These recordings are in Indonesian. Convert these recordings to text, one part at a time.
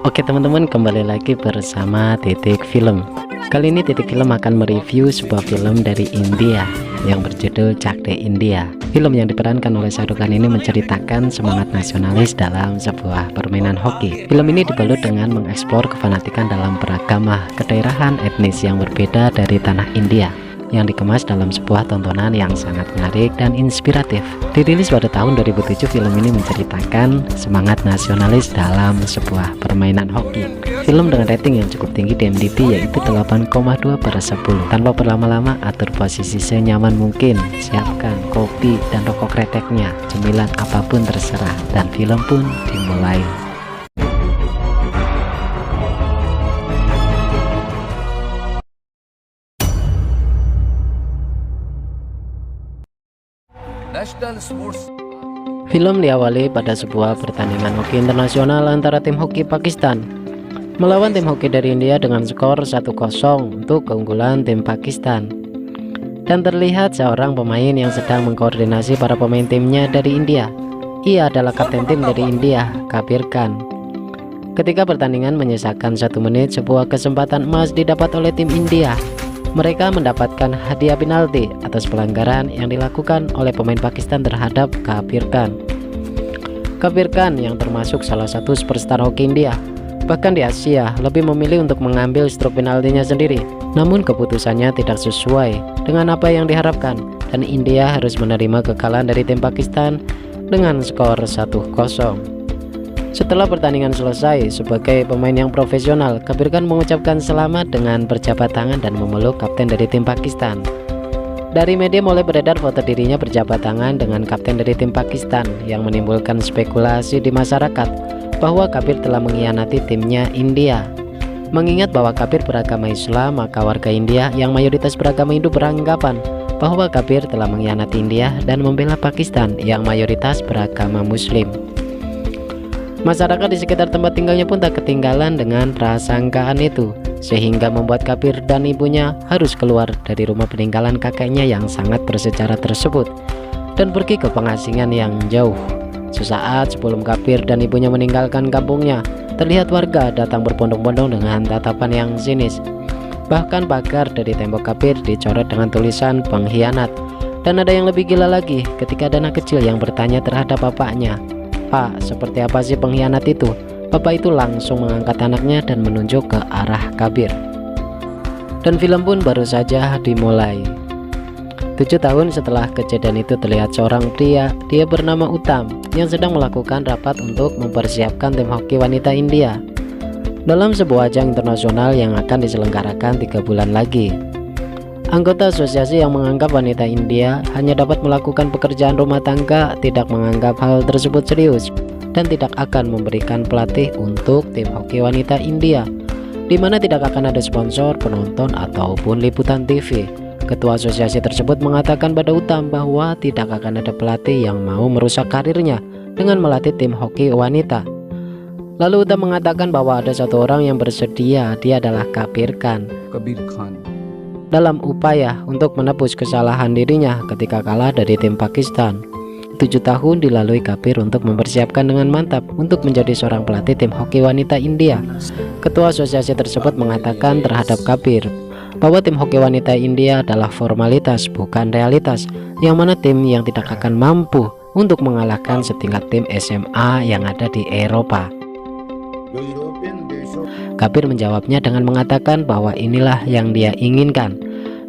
Oke teman-teman, kembali lagi bersama Titik Film. Kali ini Titik Film akan mereview sebuah film dari India yang berjudul Chak De India. Film yang diperankan oleh Shah Rukh Khan ini menceritakan semangat nasionalis dalam sebuah permainan hoki. Film ini dibalut dengan mengeksplor kefanatikan dalam beragama kedaerahan etnis yang berbeda dari tanah India, yang dikemas dalam sebuah tontonan yang sangat menarik dan inspiratif. Dirilis pada tahun 2007, film ini menceritakan semangat nasionalis dalam sebuah permainan hoki. Film dengan rating yang cukup tinggi di IMDb yaitu 8,2/10. Tanpa berlama-lama, atur posisi senyaman mungkin, siapkan kopi dan rokok kreteknya, cemilan apapun terserah, dan film pun dimulai. Film diawali pada sebuah pertandingan hoki internasional antara tim hoki Pakistan melawan tim hoki dari India dengan skor 1-0 untuk keunggulan tim Pakistan. Dan terlihat seorang pemain yang sedang mengkoordinasi para pemain timnya dari India. Ia adalah kapten tim dari India, Kabir Khan. Ketika pertandingan menyisakan 1 menit, sebuah kesempatan emas didapat oleh tim India. Mereka mendapatkan hadiah penalti atas pelanggaran yang dilakukan oleh pemain Pakistan terhadap Kabir Khan. Kabir Khan yang termasuk salah satu superstar hoki India, bahkan di Asia, lebih memilih untuk mengambil struk penaltinya sendiri. Namun keputusannya tidak sesuai dengan apa yang diharapkan, dan India harus menerima kekalahan dari tim Pakistan dengan skor 1-0. Setelah pertandingan selesai, sebagai pemain yang profesional, Kabir Khan mengucapkan selamat dengan berjabat tangan dan memeluk kapten dari tim Pakistan. Dari media mulai beredar foto dirinya berjabat tangan dengan kapten dari tim Pakistan, yang menimbulkan spekulasi di masyarakat bahwa Kabir telah mengkhianati timnya India. Mengingat bahwa Kabir beragama Islam, maka warga India yang mayoritas beragama Hindu beranggapan bahwa Kabir telah mengkhianati India dan membela Pakistan yang mayoritas beragama Muslim. Masyarakat di sekitar tempat tinggalnya pun tak ketinggalan dengan prasangkaan itu, sehingga membuat Kabir dan ibunya harus keluar dari rumah peninggalan kakeknya yang sangat bersejarah tersebut dan pergi ke pengasingan yang jauh. Sesaat sebelum Kabir dan ibunya meninggalkan kampungnya, terlihat warga datang berbondong-bondong dengan tatapan yang sinis. Bahkan pagar dari tembok Kabir dicoret dengan tulisan pengkhianat. Dan ada yang lebih gila lagi ketika ada anak kecil yang bertanya terhadap bapaknya, "Pak, seperti apa sih pengkhianat itu?" Bapak itu langsung mengangkat anaknya dan menunjuk ke arah Kabir. Dan film pun baru saja dimulai. 7 tahun setelah kejadian itu, terlihat seorang pria, dia bernama Uttam, yang sedang melakukan rapat untuk mempersiapkan tim hoki wanita India dalam sebuah ajang internasional yang akan diselenggarakan 3 bulan lagi. Anggota asosiasi yang menganggap wanita India hanya dapat melakukan pekerjaan rumah tangga tidak menganggap hal tersebut serius dan tidak akan memberikan pelatih untuk tim hoki wanita India, di mana tidak akan ada sponsor, penonton, ataupun liputan TV. Ketua asosiasi tersebut mengatakan pada Uttam bahwa tidak akan ada pelatih yang mau merusak karirnya dengan melatih tim hoki wanita. Lalu Uttam mengatakan bahwa ada satu orang yang bersedia, dia adalah Kabir Khan. Dalam upaya untuk menebus kesalahan dirinya ketika kalah dari tim Pakistan. 7 tahun dilalui Kabir untuk mempersiapkan dengan mantap untuk menjadi seorang pelatih tim hoki wanita India. Ketua asosiasi tersebut mengatakan terhadap Kabir bahwa tim hoki wanita India adalah formalitas, bukan realitas, yang mana tim yang tidak akan mampu untuk mengalahkan setingkat tim SMA yang ada di Eropa. Kabir menjawabnya dengan mengatakan bahwa inilah yang dia inginkan.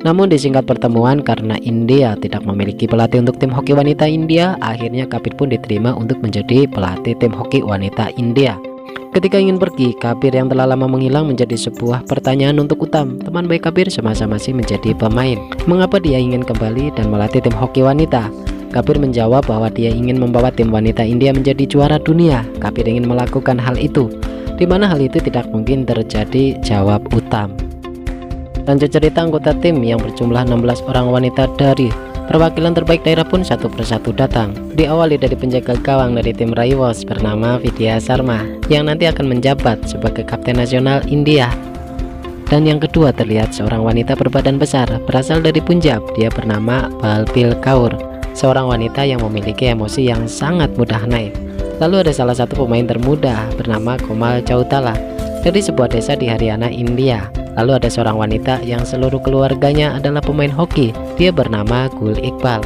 Namun di singkat pertemuan, karena India tidak memiliki pelatih untuk tim hoki wanita India, akhirnya Kabir pun diterima untuk menjadi pelatih tim hoki wanita India. Ketika ingin pergi, Kabir yang telah lama menghilang menjadi sebuah pertanyaan untuk Uttam, teman baik Kabir semasa masih menjadi pemain. Mengapa dia ingin kembali dan melatih tim hoki wanita? Kabir menjawab bahwa dia ingin membawa tim wanita India menjadi juara dunia. Kabir ingin melakukan hal itu, di mana hal itu tidak mungkin terjadi, jawab Uttam. Lanjut cerita, anggota tim yang berjumlah 16 orang wanita dari perwakilan terbaik daerah pun satu persatu datang. Diawali dari penjaga gawang dari tim Raiwas bernama Vidya Sharma, yang nanti akan menjabat sebagai kapten nasional India. Dan yang kedua, terlihat seorang wanita berbadan besar berasal dari Punjab, dia bernama Balbir Kaur, seorang wanita yang memiliki emosi yang sangat mudah naik. Lalu ada salah satu pemain termuda bernama Komal Chautala dari sebuah desa di Haryana, India. Lalu ada seorang wanita yang seluruh keluarganya adalah pemain hoki. Dia bernama Gul Iqbal.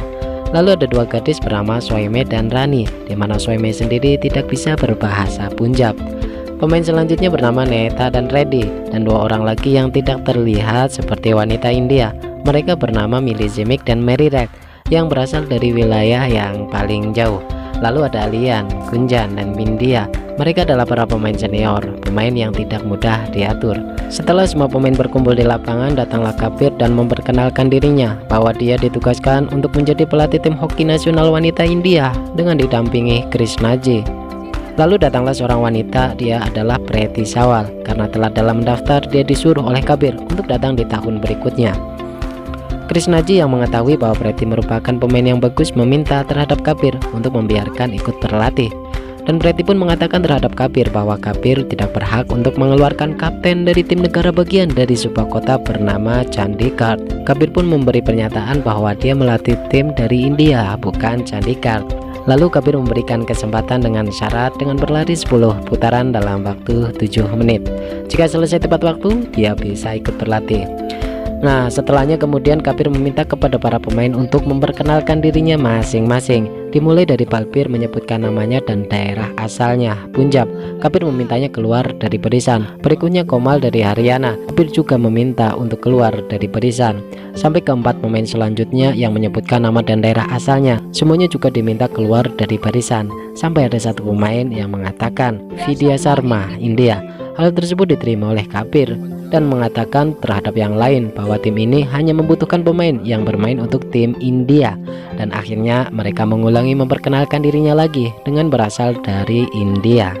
Lalu ada dua gadis bernama Soime dan Rani, di mana Soime sendiri tidak bisa berbahasa Punjab. Pemain selanjutnya bernama Neta dan Reddy, dan dua orang lagi yang tidak terlihat seperti wanita India. Mereka bernama Millie Zimik dan Mary Red, yang berasal dari wilayah yang paling jauh. Lalu ada Alian, Gunjan, dan Bindia. Mereka adalah para pemain senior, pemain yang tidak mudah diatur. Setelah semua pemain berkumpul di lapangan, datanglah Kabir dan memperkenalkan dirinya bahwa dia ditugaskan untuk menjadi pelatih tim hoki nasional wanita India dengan didampingi Krishnaji. Lalu datanglah seorang wanita, dia adalah Preeti Sawal. Karena telah dalam daftar, dia disuruh oleh Kabir untuk datang di tahun berikutnya. Krishnaji yang mengetahui bahwa Preeti merupakan pemain yang bagus meminta terhadap Kabir untuk membiarkan ikut berlatih. Dan Preeti pun mengatakan terhadap Kabir bahwa Kabir tidak berhak untuk mengeluarkan kapten dari tim negara bagian dari sebuah kota bernama Chandigarh. Kabir pun memberi pernyataan bahwa dia melatih tim dari India, bukan Chandigarh. Lalu Kabir memberikan kesempatan dengan syarat dengan berlari 10 putaran dalam waktu 7 menit. Jika selesai tepat waktu, dia bisa ikut berlatih. Nah, setelahnya kemudian Kabir meminta kepada para pemain untuk memperkenalkan dirinya masing-masing. Dimulai dari Balbir menyebutkan namanya dan daerah asalnya, Punjab. Kabir memintanya keluar dari barisan. Berikutnya Komal dari Haryana. Kabir juga meminta untuk keluar dari barisan. Sampai keempat pemain selanjutnya yang menyebutkan nama dan daerah asalnya, semuanya juga diminta keluar dari barisan. Sampai ada satu pemain yang mengatakan Vidya Sharma, India. Hal tersebut diterima oleh Kabir dan mengatakan terhadap yang lain bahwa tim ini hanya membutuhkan pemain yang bermain untuk tim India. Dan akhirnya mereka mengulangi memperkenalkan dirinya lagi dengan berasal dari India.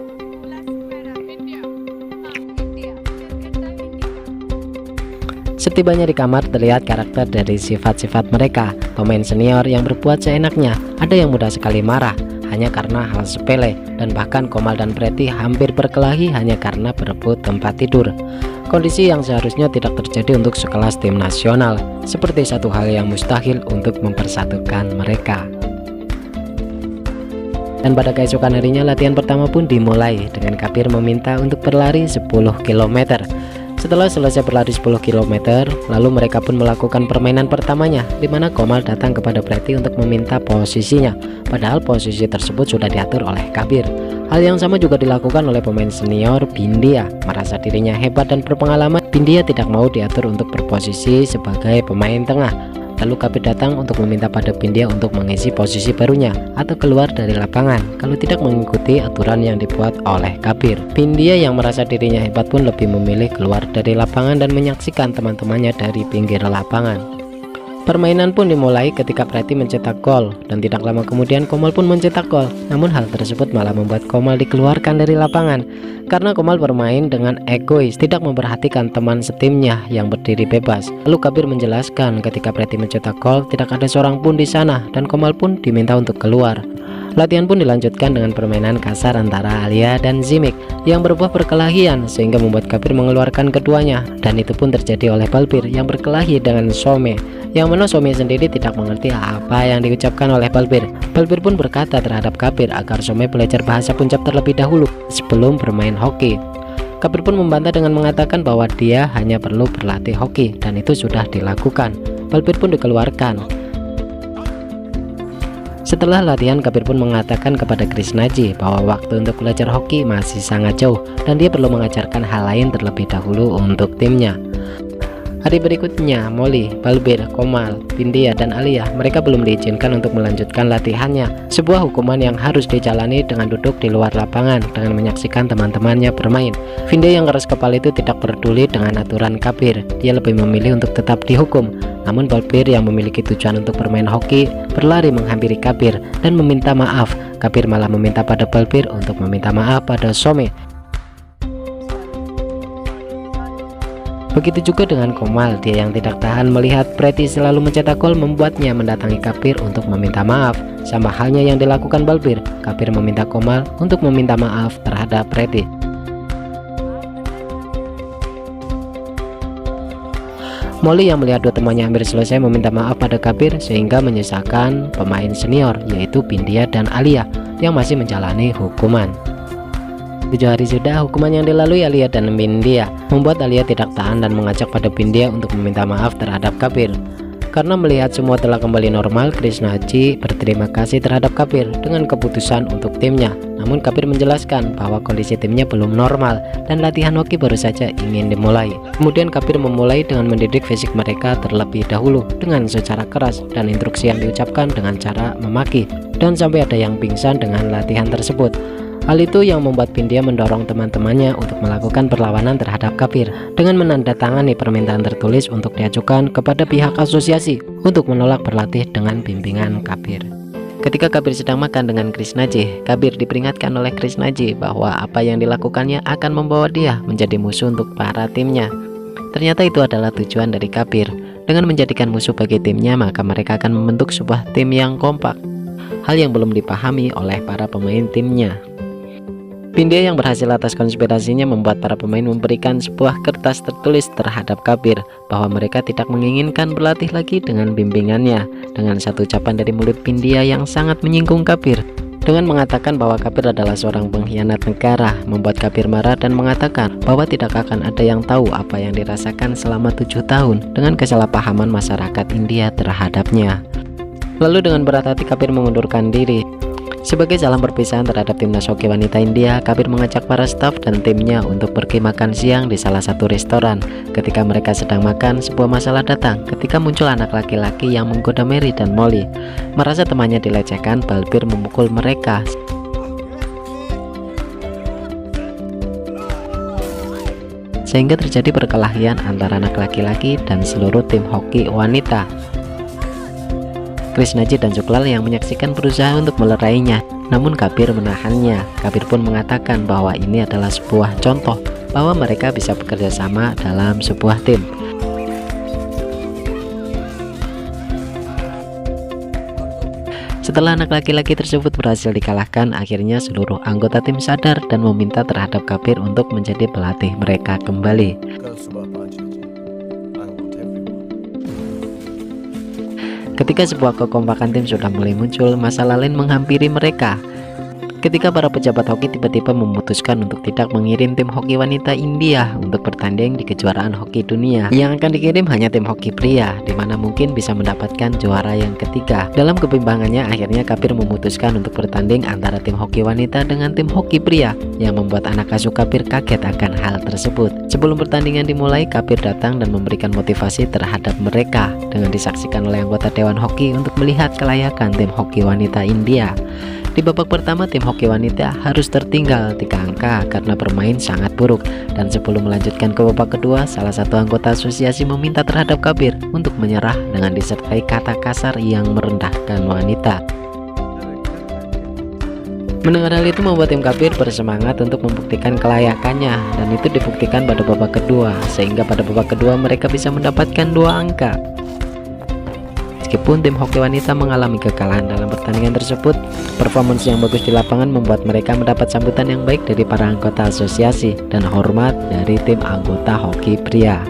Setibanya di kamar terlihat karakter dari sifat-sifat mereka. Pemain senior yang berbuat seenaknya, ada yang mudah sekali marah hanya karena hal sepele, dan bahkan Komal dan Preeti hampir berkelahi hanya karena berebut tempat tidur. Kondisi yang seharusnya tidak terjadi untuk sekelas tim nasional, seperti satu hal yang mustahil untuk mempersatukan mereka. Dan pada keesokan harinya latihan pertama pun dimulai dengan Kabir meminta untuk berlari 10 km. Setelah selesai berlari 10 km, lalu mereka pun melakukan permainan pertamanya, di mana Komal datang kepada Preeti untuk meminta posisinya, padahal posisi tersebut sudah diatur oleh Kabir. Hal yang sama juga dilakukan oleh pemain senior Bindia. Merasa dirinya hebat dan berpengalaman, Bindia tidak mau diatur untuk berposisi sebagai pemain tengah. Lalu Kabir datang untuk meminta pada Bindia untuk mengisi posisi barunya atau keluar dari lapangan kalau tidak mengikuti aturan yang dibuat oleh Kabir. Bindia yang merasa dirinya hebat pun lebih memilih keluar dari lapangan dan menyaksikan teman-temannya dari pinggir lapangan. Permainan pun dimulai ketika Preeti mencetak gol, dan tidak lama kemudian Komal pun mencetak gol. Namun hal tersebut malah membuat Komal dikeluarkan dari lapangan karena Komal bermain dengan egois, tidak memperhatikan teman setimnya yang berdiri bebas. Lalu Kabir menjelaskan ketika Preeti mencetak gol tidak ada seorang pun di sana dan Komal pun diminta untuk keluar. Latihan pun dilanjutkan dengan permainan kasar antara Alia dan Zimik yang berbuah perkelahian sehingga membuat Kabir mengeluarkan keduanya, dan itu pun terjadi oleh Balbir yang berkelahi dengan Some, yang mana Some sendiri tidak mengerti apa yang diucapkan oleh Balbir. Balbir pun berkata terhadap Kabir agar Some belajar bahasa Punjab terlebih dahulu sebelum bermain hoki. Kabir pun membantah dengan mengatakan bahwa dia hanya perlu berlatih hoki dan itu sudah dilakukan. Balbir pun dikeluarkan. Setelah latihan, Kabir pun mengatakan kepada Krishnaji bahwa waktu untuk belajar hoki masih sangat jauh dan dia perlu mengajarkan hal lain terlebih dahulu untuk timnya. Hari berikutnya, Molly, Balbir, Komal, Bindia, dan Alia mereka belum diizinkan untuk melanjutkan latihannya. Sebuah hukuman yang harus dijalani dengan duduk di luar lapangan dengan menyaksikan teman-temannya bermain. Bindia yang keras kepala itu tidak peduli dengan aturan Kabir. Dia lebih memilih untuk tetap dihukum. Namun Balbir yang memiliki tujuan untuk bermain hoki berlari menghampiri Kabir dan meminta maaf. Kabir malah meminta pada Balbir untuk meminta maaf pada Some. Begitu juga dengan Komal, dia yang tidak tahan melihat Preeti selalu mencetak gol membuatnya mendatangi Kabir untuk meminta maaf. Sama halnya yang dilakukan Balbir, Kabir meminta Komal untuk meminta maaf terhadap Preeti. Molly yang melihat dua temannya hampir selesai meminta maaf pada Kabir sehingga menyusahkan pemain senior yaitu Bindia dan Alia yang masih menjalani hukuman. 7 hari sudah hukuman yang dilalui Alia dan Bindia membuat Alia tidak tahan dan mengajak pada Bindia untuk meminta maaf terhadap Kabir. Karena melihat semua telah kembali normal, Krishnaji berterima kasih terhadap Kabir dengan keputusan untuk timnya. Namun Kabir menjelaskan bahwa kondisi timnya belum normal dan latihan hoki baru saja ingin dimulai. Kemudian Kabir memulai dengan mendidik fisik mereka terlebih dahulu dengan secara keras, dan instruksi yang diucapkan dengan cara memaki, dan sampai ada yang pingsan dengan latihan tersebut. Hal itu yang membuat Bindia mendorong teman-temannya untuk melakukan perlawanan terhadap Kabir dengan menandatangani permintaan tertulis untuk diajukan kepada pihak asosiasi untuk menolak berlatih dengan bimbingan Kabir. Ketika Kabir sedang makan dengan Krishnaji, Kabir diperingatkan oleh Krishnaji bahwa apa yang dilakukannya akan membawa dia menjadi musuh untuk para timnya. Ternyata itu adalah tujuan dari Kabir. Dengan menjadikan musuh bagi timnya, maka mereka akan membentuk sebuah tim yang kompak. Hal yang belum dipahami oleh para pemain timnya. Bindia yang berhasil atas konspirasinya membuat para pemain memberikan sebuah kertas tertulis terhadap Kabir bahwa mereka tidak menginginkan berlatih lagi dengan bimbingannya. Dengan satu ucapan dari mulut Bindia yang sangat menyinggung Kabir dengan mengatakan bahwa Kabir adalah seorang pengkhianat negara, membuat Kabir marah dan mengatakan bahwa tidak akan ada yang tahu apa yang dirasakan selama 7 tahun dengan kesalahpahaman masyarakat India terhadapnya. Lalu dengan berat hati Kabir mengundurkan diri. Sebagai salam perpisahan terhadap timnas hoki wanita India, Kabir mengajak para staf dan timnya untuk pergi makan siang di salah satu restoran. Ketika mereka sedang makan, sebuah masalah datang ketika muncul anak laki-laki yang menggoda Mary dan Molly. Merasa temannya dilecehkan, Balbir memukul mereka. Sehingga terjadi perkelahian antara anak laki-laki dan seluruh tim hoki wanita. Krishnaji dan Suklal yang menyaksikan berusaha untuk melerainya, namun Kabir menahannya. Kabir pun mengatakan bahwa ini adalah sebuah contoh bahwa mereka bisa bekerja sama dalam sebuah tim. Setelah anak laki-laki tersebut berhasil dikalahkan, akhirnya seluruh anggota tim sadar dan meminta terhadap Kabir untuk menjadi pelatih mereka kembali. Ketika sebuah kekompakan tim sudah mulai muncul, masalah lain menghampiri mereka. Ketika para pejabat hoki tiba-tiba memutuskan untuk tidak mengirim tim hoki wanita India untuk bertanding di kejuaraan hoki dunia. Yang akan dikirim hanya tim hoki pria, dimana mungkin bisa mendapatkan juara yang ketiga. Dalam kebimbangannya, akhirnya Kabir memutuskan untuk bertanding antara tim hoki wanita dengan tim hoki pria, yang membuat anak asuh Kabir kaget akan hal tersebut. Sebelum pertandingan dimulai, Kabir datang dan memberikan motivasi terhadap mereka dengan disaksikan oleh anggota Dewan Hoki untuk melihat kelayakan tim hoki wanita India. Di babak pertama, tim hoki wanita harus tertinggal 3 angka karena bermain sangat buruk, dan sebelum melanjutkan ke babak kedua, salah satu anggota asosiasi meminta terhadap Kabir untuk menyerah dengan disertai kata kasar yang merendahkan wanita. Mendengar hal itu membuat tim Kabir bersemangat untuk membuktikan kelayakannya, dan itu dibuktikan pada babak kedua, sehingga pada babak kedua mereka bisa mendapatkan 2 angka. Meskipun tim hoki wanita mengalami kekalahan dalam pertandingan tersebut, performance yang bagus di lapangan membuat mereka mendapat sambutan yang baik dari para anggota asosiasi dan hormat dari tim anggota hoki pria.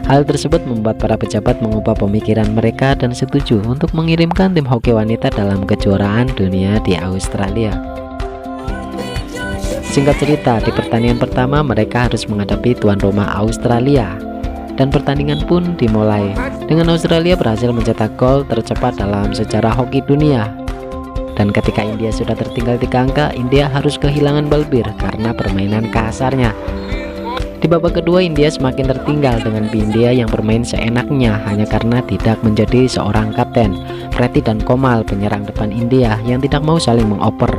Hal tersebut membuat para pejabat mengubah pemikiran mereka dan setuju untuk mengirimkan tim hoki wanita dalam kejuaraan dunia di Australia. Singkat cerita, di pertandingan pertama mereka harus menghadapi tuan rumah Australia. Dan pertandingan pun dimulai dengan Australia berhasil mencetak gol tercepat dalam sejarah hoki dunia. Dan ketika India sudah tertinggal 3 angka, India harus kehilangan Balbir karena permainan kasarnya. Di babak kedua, India semakin tertinggal dengan Bindia yang bermain seenaknya hanya karena tidak menjadi seorang kapten. Preti dan Komal, penyerang depan India, yang tidak mau saling mengoper,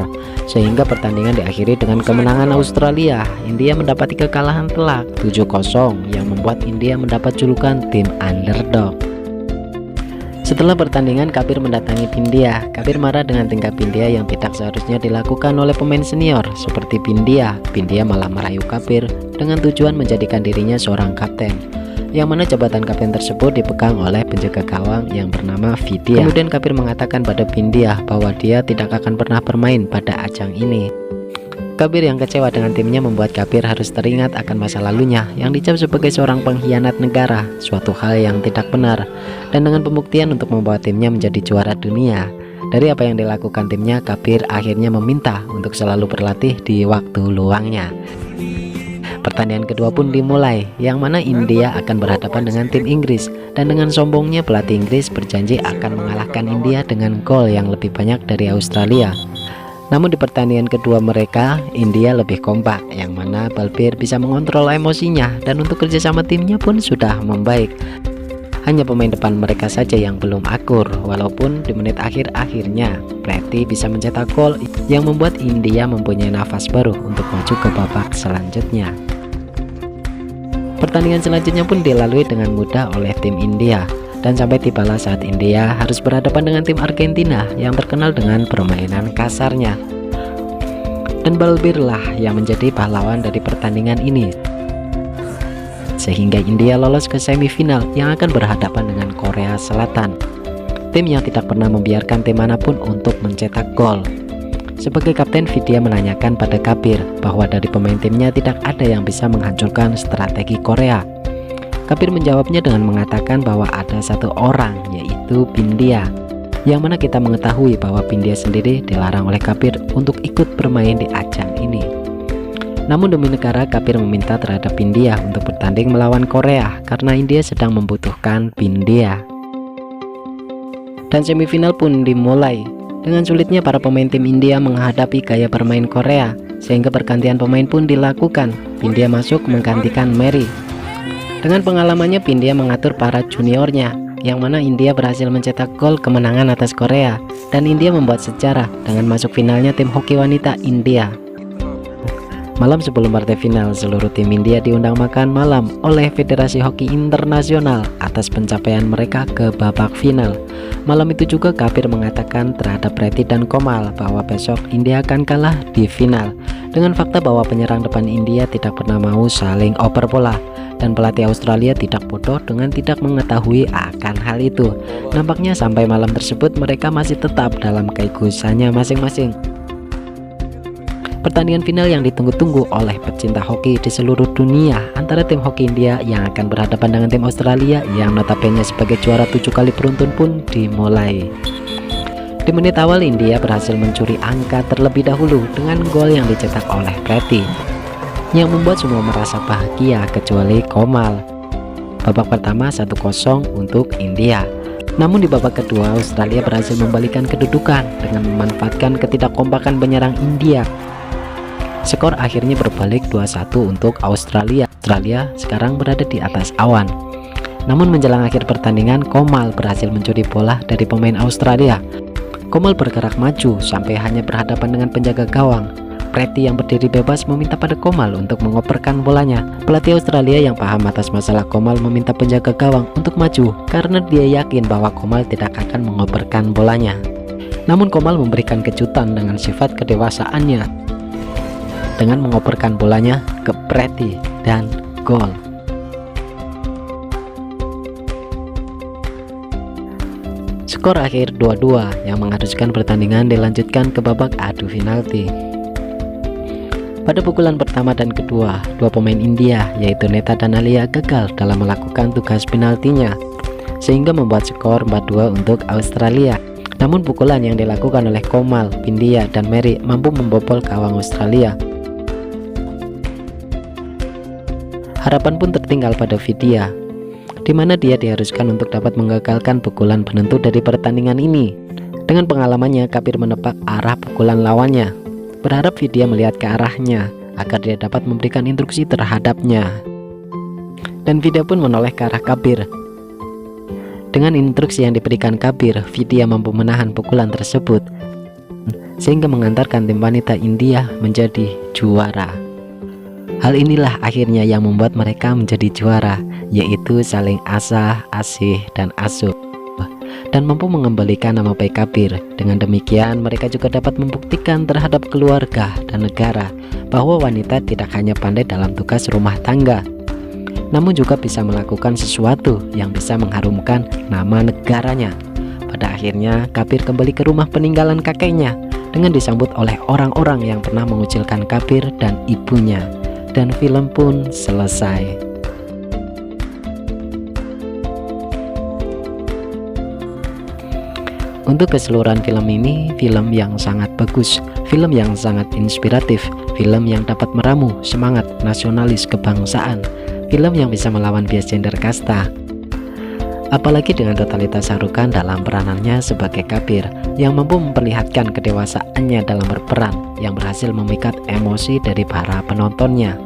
sehingga pertandingan diakhiri dengan kemenangan Australia. India mendapati kekalahan telak 7-0 yang membuat India mendapat julukan tim underdog. Setelah pertandingan, Kabir mendatangi Bindia. Kabir marah dengan tingkah Bindia yang tidak seharusnya dilakukan oleh pemain senior seperti Bindia. Bindia malah merayu Kabir dengan tujuan menjadikan dirinya seorang kapten, yang mana jabatan kapten tersebut dipegang oleh penjaga gawang yang bernama Vidya. Kemudian Kabir mengatakan pada Bindia bahwa dia tidak akan pernah bermain pada ajang ini. Kabir yang kecewa dengan timnya membuat Kabir harus teringat akan masa lalunya yang dicap sebagai seorang pengkhianat negara, suatu hal yang tidak benar. Dan dengan pembuktian untuk membawa timnya menjadi juara dunia, Dari apa yang dilakukan timnya, Kabir akhirnya meminta untuk selalu berlatih di waktu luangnya. Pertandingan kedua pun dimulai, yang mana India akan berhadapan dengan tim Inggris, dan dengan sombongnya pelatih Inggris berjanji akan mengalahkan India dengan gol yang lebih banyak dari Australia. Namun di pertandingan kedua mereka, India lebih kompak, yang mana Balbir bisa mengontrol emosinya, dan untuk kerjasama timnya pun sudah membaik. Hanya pemain depan mereka saja yang belum akur, walaupun di menit akhir-akhirnya Pretty bisa mencetak gol yang membuat India mempunyai nafas baru untuk maju ke babak selanjutnya. Pertandingan selanjutnya pun dilalui dengan mudah oleh tim India, dan sampai tibalah saat India harus berhadapan dengan tim Argentina yang terkenal dengan permainan kasarnya. Dan Balbirlah yang menjadi pahlawan dari pertandingan ini, sehingga India lolos ke semifinal yang akan berhadapan dengan Korea Selatan, tim yang tidak pernah membiarkan tim manapun untuk mencetak gol. Sebagai kapten, Vidya menanyakan pada Kabir bahwa dari pemain timnya tidak ada yang bisa menghancurkan strategi Korea. Kabir menjawabnya dengan mengatakan bahwa ada satu orang, yaitu Bindia, yang mana kita mengetahui bahwa Bindia sendiri dilarang oleh Kabir untuk ikut bermain di ajang ini. Namun demi negara, Kabir meminta terhadap Bindia untuk bertanding melawan Korea karena India sedang membutuhkan Bindia. Dan semifinal pun dimulai. Dengan sulitnya para pemain tim India menghadapi gaya bermain Korea, sehingga pergantian pemain pun dilakukan. Bindia masuk menggantikan Mary. Dengan pengalamannya, Bindia mengatur para juniornya, yang mana India berhasil mencetak gol kemenangan atas Korea, dan India membuat sejarah dengan masuk finalnya tim hoki wanita India. Malam sebelum partai final, seluruh tim India diundang makan malam oleh Federasi Hoki Internasional atas pencapaian mereka ke babak final. Malam itu juga Kabir mengatakan terhadap Pretty dan Komal bahwa besok India akan kalah di final, dengan fakta bahwa penyerang depan India tidak pernah mau saling oper bola, dan pelatih Australia tidak bodoh dengan tidak mengetahui akan hal itu. Nampaknya sampai malam tersebut mereka masih tetap dalam keegoisannya masing-masing. Pertandingan final yang ditunggu-tunggu oleh pecinta hoki di seluruh dunia antara tim hoki India yang akan berhadapan dengan tim Australia yang notabene sebagai juara 7 kali beruntun pun dimulai. Di menit awal, India berhasil mencuri angka terlebih dahulu dengan gol yang dicetak oleh Pretty, yang membuat semua merasa bahagia kecuali Komal. Babak pertama 1-0 untuk India. Namun di babak kedua, Australia berhasil membalikan kedudukan dengan memanfaatkan ketidakkompakan penyerang India. Skor akhirnya berbalik 2-1 untuk Australia. Australia sekarang berada di atas awan. Namun menjelang akhir pertandingan, Komal berhasil mencuri bola dari pemain Australia. Komal bergerak maju sampai hanya berhadapan dengan penjaga gawang. Pretty yang berdiri bebas meminta pada Komal untuk mengoperkan bolanya. Pelatih Australia yang paham atas masalah Komal meminta penjaga gawang untuk maju karena dia yakin bahwa Komal tidak akan mengoperkan bolanya. Namun Komal memberikan kejutan dengan sifat kedewasaannya dengan mengoperkan bolanya ke Pretty dan gol. Skor akhir 2-2 yang mengharuskan pertandingan dilanjutkan ke babak adu penalti. Pada pukulan pertama dan kedua, dua pemain India yaitu Neta dan Alia gagal dalam melakukan tugas penaltinya, sehingga membuat skor 4-2 untuk Australia. Namun pukulan yang dilakukan oleh Komal, Bindia, dan Mary mampu membobol gawang Australia. Harapan pun tertinggal pada Vidya, di mana dia diharuskan untuk dapat menggagalkan pukulan penentu dari pertandingan ini. Dengan pengalamannya, Kabir menebak arah pukulan lawannya, berharap Vidya melihat ke arahnya agar dia dapat memberikan instruksi terhadapnya. Dan Vidya pun menoleh ke arah Kabir. Dengan instruksi yang diberikan Kabir, Vidya mampu menahan pukulan tersebut, sehingga mengantarkan tim wanita India menjadi juara. Hal inilah akhirnya yang membuat mereka menjadi juara, yaitu saling asah, asih, dan asuh, dan mampu mengembalikan nama baik Kabir. Dengan demikian, mereka juga dapat membuktikan terhadap keluarga dan negara bahwa wanita tidak hanya pandai dalam tugas rumah tangga, namun juga bisa melakukan sesuatu yang bisa mengharumkan nama negaranya. Pada akhirnya, Kabir kembali ke rumah peninggalan kakeknya dengan disambut oleh orang-orang yang pernah mengucilkan Kabir dan ibunya. Dan film pun selesai. Untuk keseluruhan film ini, film yang sangat bagus, film yang sangat inspiratif, film yang dapat meramu semangat nasionalis kebangsaan, film yang bisa melawan bias gender kasta. Apalagi dengan totalitas Shah Rukh Khan dalam peranannya sebagai Kabir yang mampu memperlihatkan kedewasaannya dalam berperan, yang berhasil memikat emosi dari para penontonnya.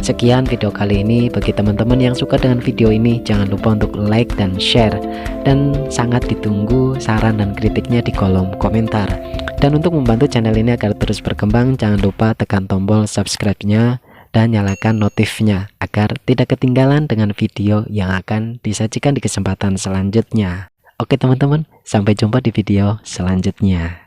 Sekian video kali ini. Bagi teman-teman yang suka dengan video ini, jangan lupa untuk like dan share, dan sangat ditunggu saran dan kritiknya di kolom komentar. Dan untuk membantu channel ini agar terus berkembang, jangan lupa tekan tombol subscribe-nya dan nyalakan notifnya agar tidak ketinggalan dengan video yang akan disajikan di kesempatan selanjutnya. Oke teman-teman, sampai jumpa di video selanjutnya.